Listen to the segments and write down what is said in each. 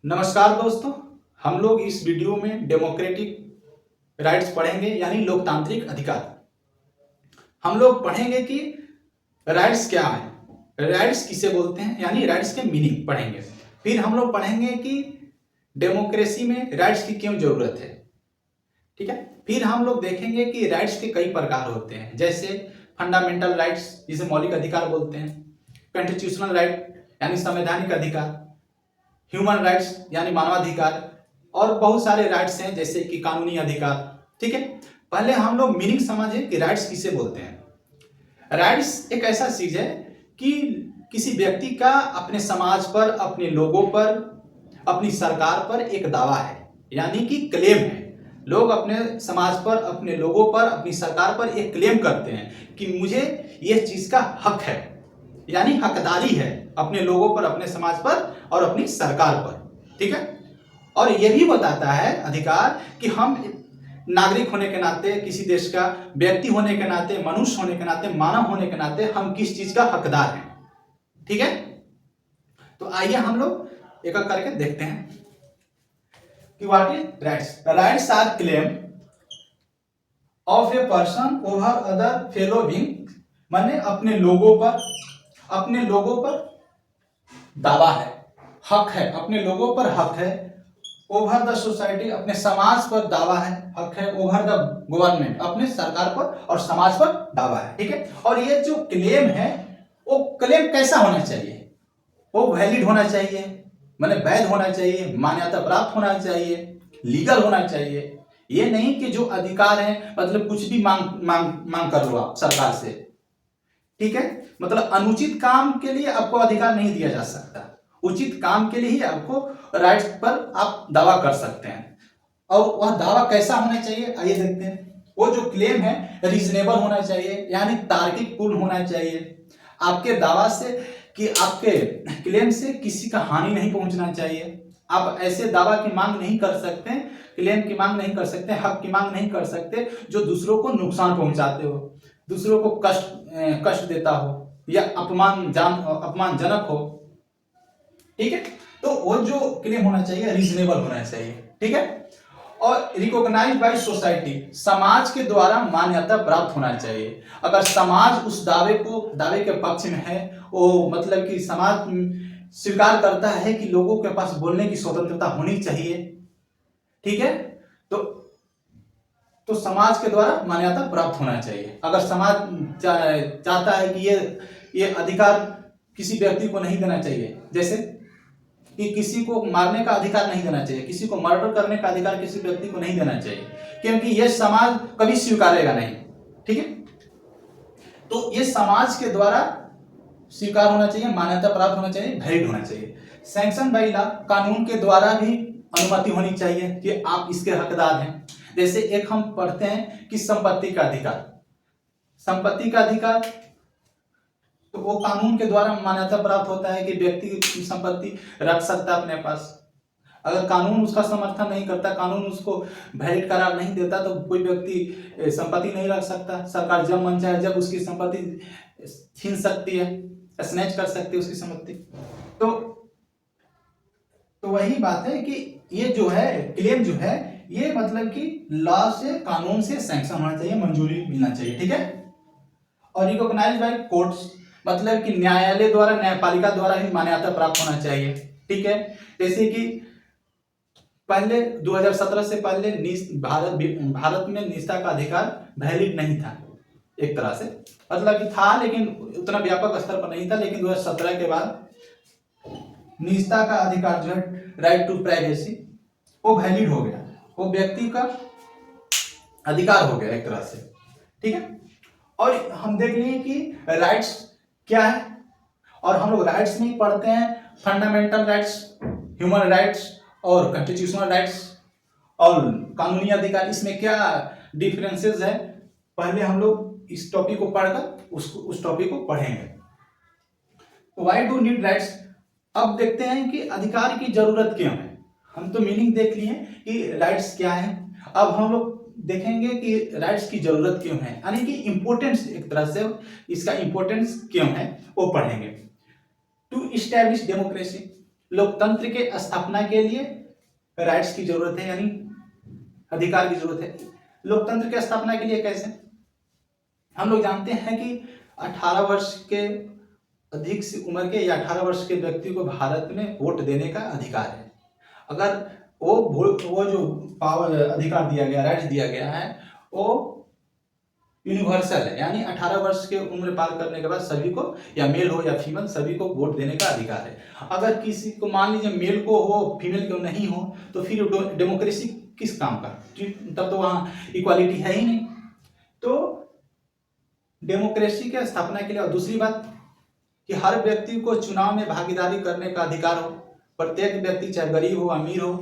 नमस्कार दोस्तों। हम लोग इस वीडियो में डेमोक्रेटिक राइट्स पढ़ेंगे यानी लोकतांत्रिक अधिकार। हम लोग पढ़ेंगे कि राइट्स क्या है, राइट्स किसे बोलते हैं यानी राइट्स के मीनिंग पढ़ेंगे। फिर हम लोग पढ़ेंगे कि डेमोक्रेसी में राइट्स की क्यों जरूरत है। ठीक है। फिर हम लोग देखेंगे कि राइट्स के कई प्रकार होते हैं, जैसे फंडामेंटल राइट्स जिसे मौलिक अधिकार बोलते हैं, कॉन्स्टिट्यूशनल राइट यानी संवैधानिक अधिकार, ह्यूमन राइट्स यानी मानवाधिकार, और बहुत सारे राइट्स हैं जैसे कि कानूनी अधिकार। ठीक है। पहले हम लोग मीनिंग समझें कि राइट्स किसे बोलते हैं। राइट्स एक ऐसा चीज है कि किसी व्यक्ति का अपने समाज पर, अपने लोगों पर, अपनी सरकार पर एक दावा है, यानी कि क्लेम है। लोग अपने समाज पर, अपने लोगों पर, अपनी सरकार पर एक क्लेम करते हैं कि मुझे यह चीज का हक है, यानी हकदारी है अपने लोगों पर, अपने समाज पर और अपनी सरकार पर। ठीक है। और यह भी बताता है अधिकार कि हम नागरिक होने के नाते, किसी देश का व्यक्ति होने के नाते, मनुष्य होने के नाते, मानव होने के नाते हम किस चीज का हकदार हैं। ठीक है। तो आइए हम लोग एक एक करके देखते हैं कि what is rights. Rights are claim of a person over other fellow being, माने अपने लोगों पर दावा है, हक है, अपने लोगों पर हक है। ओवर द सोसाइटी, अपने समाज पर दावा है, हक है। ओवर द गवर्नमेंट, अपने सरकार पर और समाज पर दावा है। ठीक है। और ये जो क्लेम है, वो क्लेम कैसा होना चाहिए? वो वैलिड होना चाहिए, माने वैध होना चाहिए, मान्यता प्राप्त होना चाहिए, लीगल होना चाहिए। ये नहीं कि जो अधिकार है मतलब कुछ भी मांग कर लो आप सरकार से। ठीक है। मतलब अनुचित काम के लिए आपको अधिकार नहीं दिया जा सकता, उचित काम के लिए ही आपको राइट्स पर आप दावा कर सकते हैं। और वह दावा कैसा होना चाहिए आइए देखते हैं। वो जो क्लेम है रीजनेबल होना चाहिए, यानी तार्किक पूर्ण होना चाहिए। आपके दावा से कि आपके क्लेम से किसी का हानि नहीं पहुंचना चाहिए। आप ऐसे दावा की मांग नहीं कर सकते, क्लेम की मांग नहीं कर सकते, हक की मांग नहीं कर सकते जो दूसरों को नुकसान पहुंचाते हो, दूसरों को कष्ट देता हो या अपमानजनक हो। ठीक है। तो वो जो क्लेम होना चाहिए रीजनेबल होना चाहिए। ठीक है। और रिकॉग्नाइज बाय सोसाइटी, समाज के द्वारा मान्यता प्राप्त होना चाहिए। अगर समाज उस दावे के पक्ष में है, वो मतलब कि समाज स्वीकार करता है कि लोगों के पास बोलने की स्वतंत्रता होनी चाहिए। ठीक है। तो समाज के द्वारा मान्यता प्राप्त होना चाहिए। अगर समाज चाहता है कि ये अधिकार किसी व्यक्ति को नहीं देना चाहिए, जैसे कि किसी को मारने का अधिकार नहीं देना चाहिए, किसी को मर्डर करने का अधिकार किसी व्यक्ति को नहीं देना चाहिए, क्योंकि यह समाज कभी स्वीकारेगा नहीं। ठीक है। तो ये समाज के द्वारा स्वीकार होना चाहिए, मान्यता प्राप्त होना चाहिए, वैलिड होना चाहिए। सैंक्शन बाय लॉ, कानून के द्वारा भी अनुमति होनी चाहिए कि आप इसके हकदार हैं। जैसे एक हम पढ़ते हैं कि संपत्ति का अधिकार, संपत्ति का अधिकार तो वो कानून के द्वारा मान्यता प्राप्त होता है कि व्यक्ति संपत्ति रख सकता है अपने पास। अगर कानून उसका समर्थन नहीं करता, कानून उसको वैलिड करार नहीं देता, तो कोई व्यक्ति संपत्ति नहीं रख सकता। सरकार जब मन चाहे जब उसकी संपत्ति छीन सकती है, स्नैच कर सकती है उसकी संपत्ति। तो वही बात है कि ये जो है क्लेम जो है, ये मतलब कि लॉ से, कानून से सैंक्शन होना चाहिए, मंजूरी मिलना चाहिए। ठीक है। और रिकॉग्नाइज बाय कोर्ट्स, मतलब कि न्यायालय द्वारा, न्यायपालिका द्वारा ही मान्यता प्राप्त होना चाहिए। ठीक है। जैसे कि पहले 2017 से पहले भारत में निजता का अधिकार वैलिड नहीं था, एक तरह से मतलब कि था लेकिन उतना व्यापक स्तर पर नहीं था। लेकिन 2017 के बाद निजता का अधिकार जो है, राइट टू प्राइवेसी, वो वैलिड हो गया, वो व्यक्ति का अधिकार हो गया एक तरह से। ठीक है। और हम देख लिए कि राइट्स क्या है, और हम लोग राइट्स नहीं पढ़ते हैं, फंडामेंटल राइट्स, ह्यूमन राइट्स और कॉन्स्टिट्यूशनल राइट्स और कानूनी अधिकार, इसमें क्या डिफरेंसेस है पहले हम लोग इस टॉपिक को पढ़कर उस टॉपिक को पढ़ेंगे। व्हाई डू नीड राइट्स, अब देखते हैं कि अधिकार की जरूरत क्यों है। हम तो मीनिंग देख लिए कि राइट्स क्या है, अब हम लोग देखेंगे कि राइट्स की जरूरत क्यों है, यानी कि इंपॉर्टेंस, एक तरह से इसका इंपॉर्टेंस क्यों है वो पढ़ेंगे। टू इस्टेब्लिश डेमोक्रेसी, लोकतंत्र के स्थापना के लिए राइट्स की जरूरत है, यानी अधिकार की जरूरत है। लोकतंत्र की स्थापना के लिए कैसे? हम लोग जानते हैं कि 18 वर्ष के अधिक से उम्र के या 18 वर्ष के व्यक्ति को भारत में वोट देने का अधिकार है। अगर वो जो पावर अधिकार दिया गया, राइट्स दिया गया है, वो यूनिवर्सल है, यानी 18 वर्ष के उम्र पार करने के बाद सभी को, या मेल हो या फीमेल, सभी को वोट देने का अधिकार है। अगर किसी को मान लीजिए मेल को हो फीमेल को नहीं हो, तो फिर डेमोक्रेसी किस काम का? तब तो वहाँ इक्वालिटी है ही नहीं। तो डेमोक्रेसी के स्थापना के लिए, और दूसरी बात कि हर व्यक्ति को चुनाव में भागीदारी करने का अधिकार हो। प्रत्येक व्यक्ति, चाहे गरीब हो अमीर हो,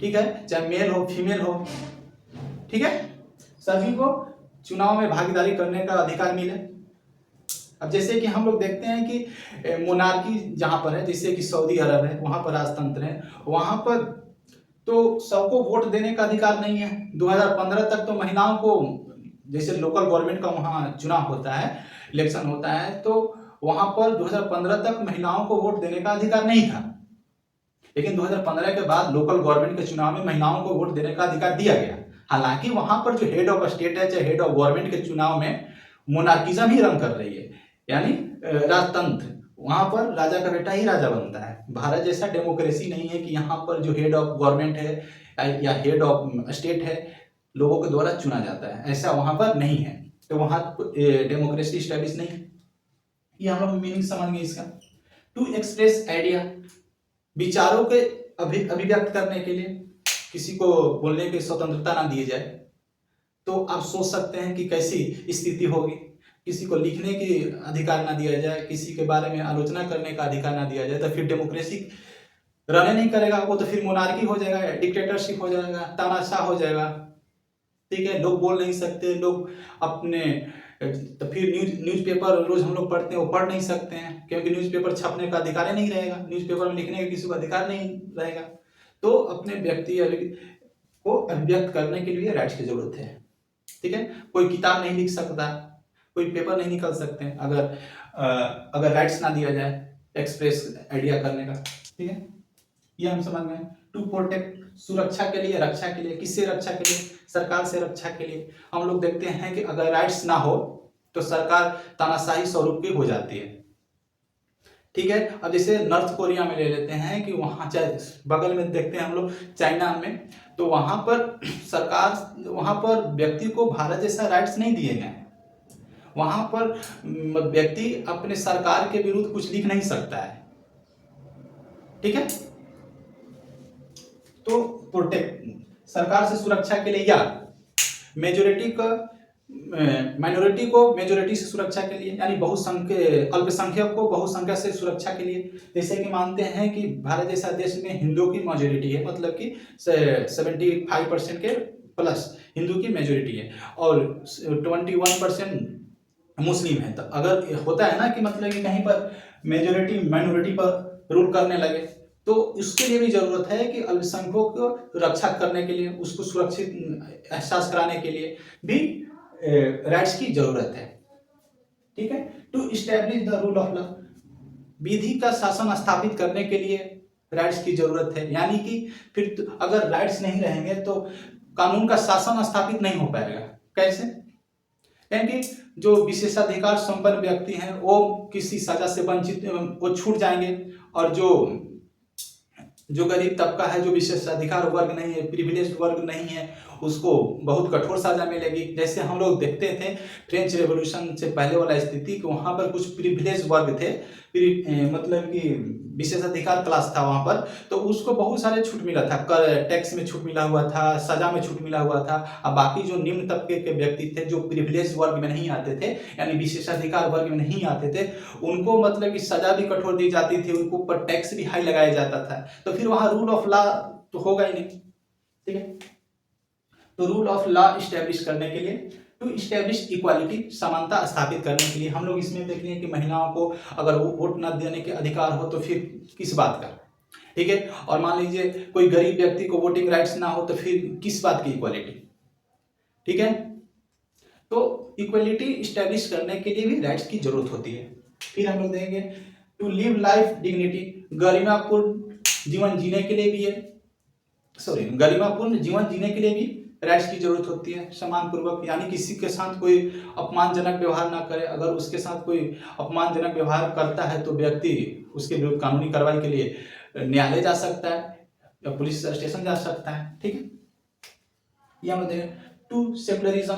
ठीक है, चाहे मेल हो फीमेल हो, ठीक है, सभी को चुनाव में भागीदारी करने का अधिकार मिले। अब जैसे कि हम लोग देखते हैं कि मोनार्की जहां पर है, जैसे कि सऊदी अरब है, वहां पर राजतंत्र है, वहां पर तो सबको वोट देने का अधिकार नहीं है। 2015 तक तो महिलाओं को, जैसे लोकल गवर्नमेंट का वहां चुनाव होता है, इलेक्शन होता है, तो वहां पर 2015 तक महिलाओं को वोट देने का अधिकार नहीं था। लेकिन 2015 के बाद लोकल गवर्नमेंट के चुनाव में महिलाओं को वोट देने का अधिकार दिया गया। हालांकि वहां पर जो हेड ऑफ स्टेट है, चाहे हेड ऑफ गवर्नमेंट के चुनाव में मोनार्किज्म ही रंग कर रही है, यानी राजतंत्र। वहां पर राजा का बेटा ही राजा बनता है। भारत जैसा डेमोक्रेसी नहीं है कि यहाँ पर जो हेड ऑफ गवर्नमेंट है या हेड ऑफ स्टेट है लोगों के द्वारा चुना जाता है, ऐसा वहां पर नहीं है। तो वहां डेमोक्रेसी स्टैब्लिश नहीं। ये हम लोग मीनिंग समझ गए इसका। टू एक्सप्रेस आइडिया, विचारों के अभिव्यक्त करने के लिए किसी को बोलने की स्वतंत्रता ना दी जाए, तो आप सोच सकते हैं कि कैसी स्थिति होगी। किसी को लिखने की अधिकार ना दिया जाए, किसी के बारे में आलोचना करने का अधिकार ना दिया जाए, तो फिर डेमोक्रेसी रहने नहीं करेगा। वो तो फिर मोनार्की हो जाएगा, डिक्टेटरशिप हो जाएगा, तानाशाह हो जाएगा, ठीक है। लोग बोल नहीं सकते, लोग अपने, तो फिर न्यूज़पेपर रोज हम लोग पढ़ते हैं, वो पढ़ नहीं सकते हैं, क्योंकि न्यूज़पेपर छपने का अधिकार ही नहीं रहेगा, न्यूज़पेपर में लिखने का किसी को अधिकार नहीं रहेगा। तो अपने व्यक्ति को अभिव्यक्त करने के लिए राइट्स की जरूरत है, ठीक है। कोई किताब नहीं लिख सकता, कोई पेपर नहीं निकल सकते अगर राइट्स ना दिया जाए एक्सप्रेस आइडिया करने का, ठीक है। ये हम समझ गए। टू प्रोटेक्ट, सुरक्षा के लिए, रक्षा के लिए। किससे रक्षा के लिए? सरकार से रक्षा के लिए। हम लोग देखते हैं कि अगर राइट्स ना हो तो सरकार तानाशाही स्वरूप की हो जाती है, ठीक है। अब जैसे नॉर्थ कोरिया में ले लेते हैं कि वहाँ, चाहे बगल में देखते हैं हम लोग चाइना में, तो वहाँ पर सरकार, वहाँ पर व्यक्ति को भारत जैसा राइट्स नहीं दिए गए। वहाँ पर व्यक्ति अपने सरकार के विरुद्ध कुछ लिख नहीं सकता है, ठीक है। तो प्रोटेक्ट, सरकार से सुरक्षा के लिए, या मेजोरिटी का माइनॉरिटी को मेजोरिटी से सुरक्षा के लिए, यानी अल्पसंख्यक को बहुसंख्यक से सुरक्षा के लिए। जैसे कि मानते हैं कि भारत जैसा देश में हिंदुओं की मेजोरिटी है, मतलब कि 75% के प्लस हिंदू की मेजोरिटी है, और 21% मुस्लिम है। तो अगर होता है ना कि मतलब कि कहीं पर मेजोरिटी माइनॉरिटी पर रूल करने लगे, तो उसके लिए भी जरूरत है कि अल्पसंख्यकों को रक्षा करने के लिए, उसको सुरक्षित एहसास कराने के लिए भी राइट्स की जरूरत है, ठीक है। To establish the rule of law, विधि का शासन स्थापित करने के लिए राइट्स की जरूरत है। यानी कि फिर अगर राइट्स नहीं रहेंगे तो कानून का शासन स्थापित नहीं हो पाएगा। कैसे? यानी कि जो विशेषाधिकार संपन्न व्यक्ति हैं वो किसी सजा से वंचित, वो छूट जाएंगे, और जो गरीब तबका है, जो विशेषाधिकार वर्ग नहीं है, प्रिविलेज वर्ग नहीं है, उसको बहुत कठोर सजा मिलेगी। जैसे हम लोग देखते थे फ्रेंच रेवोल्यूशन से पहले वाला स्थिति कि वहाँ पर कुछ प्रिविलेज वर्ग थे, मतलब कि विशेषाधिकार क्लास था वहाँ पर, तो उसको बहुत सारे छूट मिला था, कर टैक्स में छूट मिला हुआ था, सजा में छूट मिला हुआ था। अब बाकी जो निम्न तबके के व्यक्ति थे, जो प्रिविलेज वर्ग में नहीं आते थे, यानी विशेषाधिकार वर्ग में नहीं आते थे, उनको मतलब कि सजा भी कठोर दी जाती थी, उनको ऊपर टैक्स भी हाई लगाया जाता था। तो फिर वहाँ रूल ऑफ लॉ तो होगा ही नहीं, ठीक है। तो रूल ऑफ लॉ इस्टेब्लिश करने के लिए, टू इस्टेब्लिश इक्वालिटी, समानता स्थापित करने के लिए। हम लोग इसमें देख लें कि महिलाओं को अगर वोट न देने के अधिकार हो तो फिर किस बात का, ठीक है। और मान लीजिए कोई गरीब व्यक्ति को वोटिंग राइट्स ना हो तो फिर किस बात की इक्वालिटी, ठीक है। तो इक्वालिटी इस्टेब्लिश करने के लिए भी राइट्स की जरूरत होती है। फिर हम लोग देखेंगे टू लिव लाइफ डिग्निटी, गरिमापूर्ण जीवन जीने के लिए भी है, गरिमापूर्ण जीवन जीने के लिए भी राइट्स की जरूरत होती है। सम्मान पूर्वक, यानी किसी के साथ कोई अपमानजनक व्यवहार ना करे, अगर उसके साथ कोई अपमानजनक व्यवहार करता है तो व्यक्ति उसके विरुद्ध कानूनी कार्रवाई के लिए न्यायालय जा सकता है या पुलिस स्टेशन जा सकता है। ठीक है, यह हम देखें। टू सेकुलरिज्म,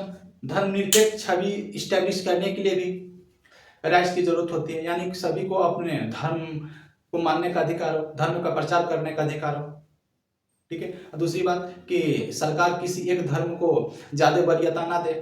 धर्मनिरपेक्ष छवि स्टैब्लिश करने के लिए भी राइट्स की जरूरत होती है, यानी सभी को अपने धर्म को मानने का अधिकार हो, धर्म का प्रचार करने का अधिकार हो। ठीक है, दूसरी बात कि सरकार किसी एक धर्म को ज्यादा वरीयता ना दे,